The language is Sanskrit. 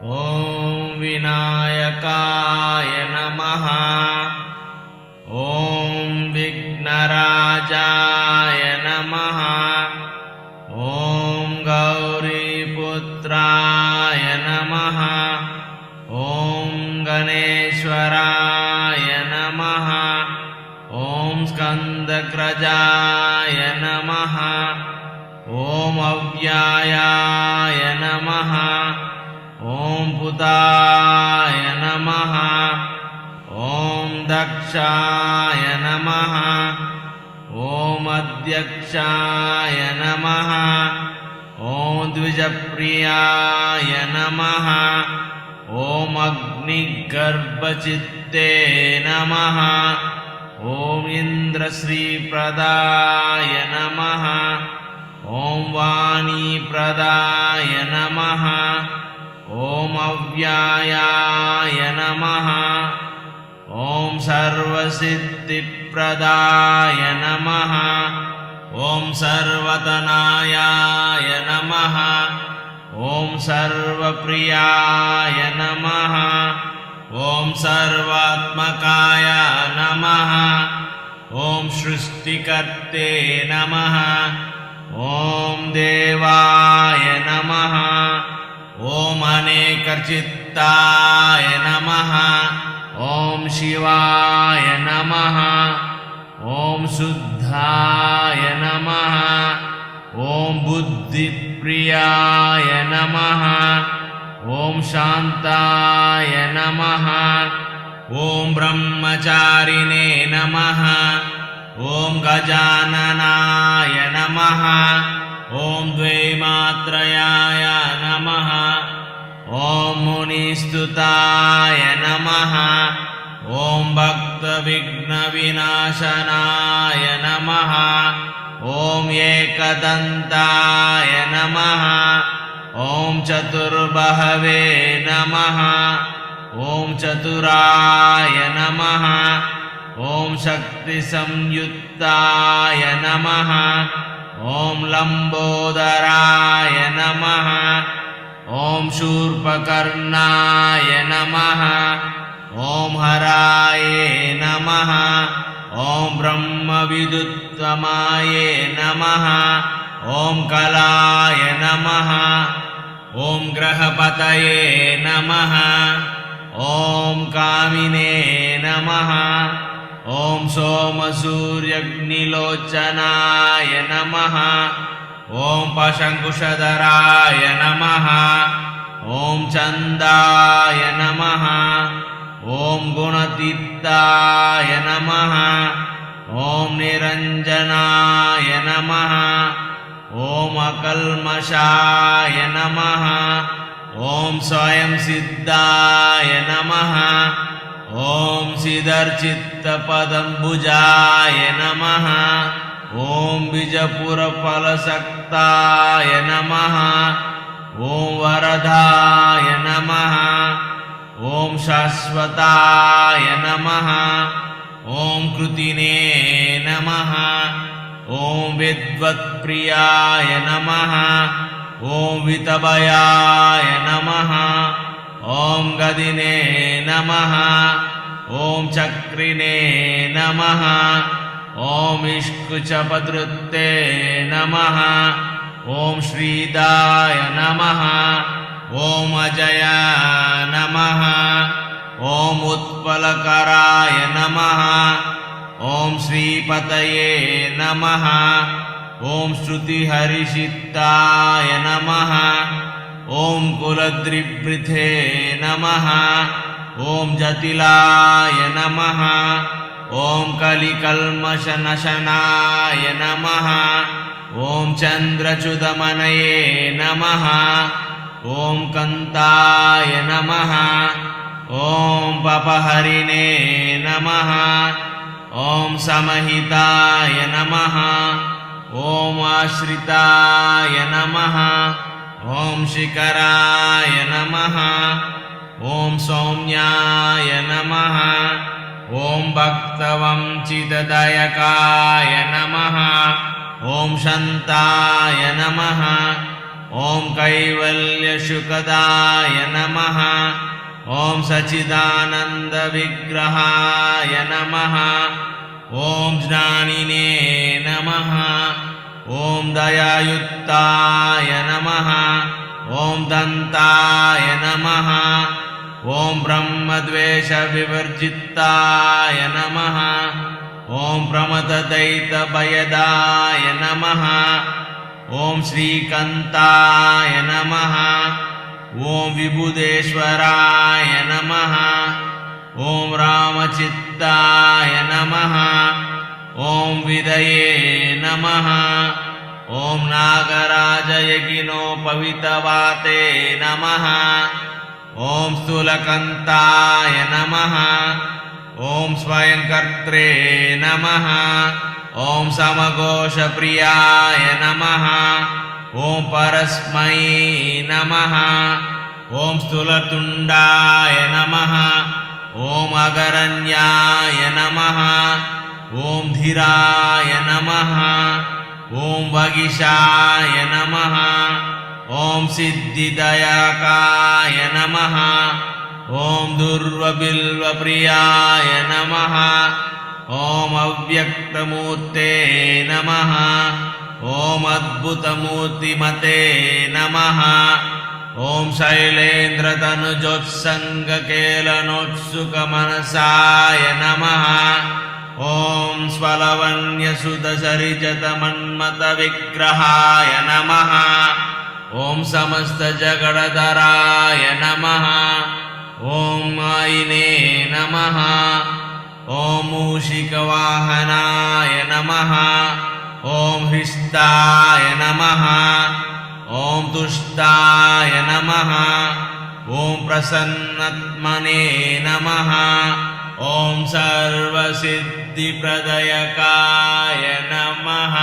ॐ विनायकाय नमः। ॐ विघ्नराजाय नमः। ॐ गौरीपुत्राय नमः। ॐ गणेश्वराय नमः। ॐ स्कन्दग्रजाय नमः। ॐ अव्यायाय नमः। ॐ पुताय नमः। ॐ दक्षाय नमः। ॐ अध्यक्षाय नमः। ॐ द्विजप्रियाय नमः। ॐ अग्निगर्भचित्ते नमः। ॐ इन्द्रश्रीप्रदाय नमः। ॐ वाणीप्रदाय नमः। ॐ अव्यायाय नमः। ॐ सर्वसिद्धिप्रदाय नमः। ॐ सर्वतनायाय नमः। ॐ सर्वप्रियाय नमः। ॐ सर्वात्मकाय नमः। ॐ सृष्टिकर्ते नमः। ॐ देवाय नमः। ॐ अनेकचित्ताय नमः। ॐ शिवाय नमः। ॐ शुद्धाय नमः। ॐ बुद्धिप्रियाय नमः। ॐ शान्ताय नमः। ॐ ब्रह्मचारिणे नमः। ॐ गजाननाय नमः। ॐ द्वैमात्रयाय नमः। ॐ मुनिस्तुताय नमः। ॐ भक्तविघ्नविनाशनाय नमः। ॐ एकदन्ताय नमः। ॐ चतुर्बाहवे नमः। ॐ चतुराय नमः। ॐ शक्तिसंयुक्ताय नमः। ॐ लम्बोदराय नमः। ॐ शूर्पकर्णाय नमः। ॐ हराय नमः। ॐ ब्रह्मविदुत्तमाय नमः। ॐ कलाय नमः। ॐ ग्रहपतये नमः। ॐ कामिने नमः। ॐ सोमसूर्यग्निलोचनाय नमः। ॐ पशङ्कुशधराय नमः। ॐ चन्दाय नमः। ॐ गुणतीर्थाय नमः। ॐ निरञ्जनाय नमः। ॐ अकल्मषाय नमः। ॐ स्वयंसिद्धाय नमः। ॐ सिद्धर्चित्तपदम्बुजाय नमः। ॐ बीजपुरफलसक्ताय नमः। ॐ वरदाय नमः। ॐ शाश्वताय नमः। ॐ कृतिने नमः। ॐ विद्वत्प्रियाय नमः। ॐ वितभयाय नमः। ॐ गदिने नमः। ॐ चक्रिणे नमः। ॐ इष्कुचपदृत्ते नमः। ॐ श्रीदाय नमः। ॐ अजय नमः। ॐ उत्पलकराय नमः। ॐ श्रीपतये नमः। ॐ श्रुतिहरिषिताय नमः। ॐ कुलद्रिवृथे नमः। ॐ जटिलाय नमः। ॐ कलिकल्मषनाशनाय नमः। ॐ चन्द्रच्युतमनये नमः। ॐ कान्ताय नमः। ॐ पपहरिणे नमः। ॐ समहिताय नमः। ॐ आश्रिताय नमः। ॐ शिखराय नमः। ॐ सौम्याय नमः। ॐ भक्तवंचितदायकाय नमः। ॐ शान्ताय नमः। ॐ कैवल्यशुकदाय नमः ॐ सच्चिदानन्दविग्रहाय नमः ॐ ज्ञानिने नमः ॐ दयायुक्ताय नमः ॐ दन्ताय नमः ॐ ब्रह्मद्वेषविवर्जिताय नमः ॐ प्रमथदैत्यभयदाय नमः ॐ श्रीकान्ताय नमः ॐ विबुधेश्वराय नमः ॐ रामचित्ताय नमः ॐ विदये नमः ॐ नागराजयज्ञोपवीतवाते नमः ॐ स्थूलकान्ताय नमः ॐ स्वयंकर्त्रे नमः ॐ समघोषप्रियाय नमः ॐ परस्मै नमः ॐ स्थूलतुण्डाय नमः ॐ अगरण्याय नमः ॐ धीराय नमः ॐ वगिषाय नमः ॐ सिद्धिदयाकाय नमः ॐ दुर्वबिल्वप्रियाय नमः ॐ अव्यक्तमूर्ते नमः ॐ अद्भुतमूर्तिमते नमः ॐ शैलेन्द्रतनुजोत्सङ्गकेलनोत्सुकमनसाय नमः ॐ स्वलवन्यसुतसरिजतमन्मतविग्रहाय नमः ॐ समस्तजगदधराय नमः ॐ मायिने नमः ॐ मूषिकवाहनाय नमः ॐ हृष्टाय नमः ॐ तुष्टाय नमः ॐ प्रसन्नात्मने नमः ॐ सर्वसिद्धिप्रदायकाय नमः।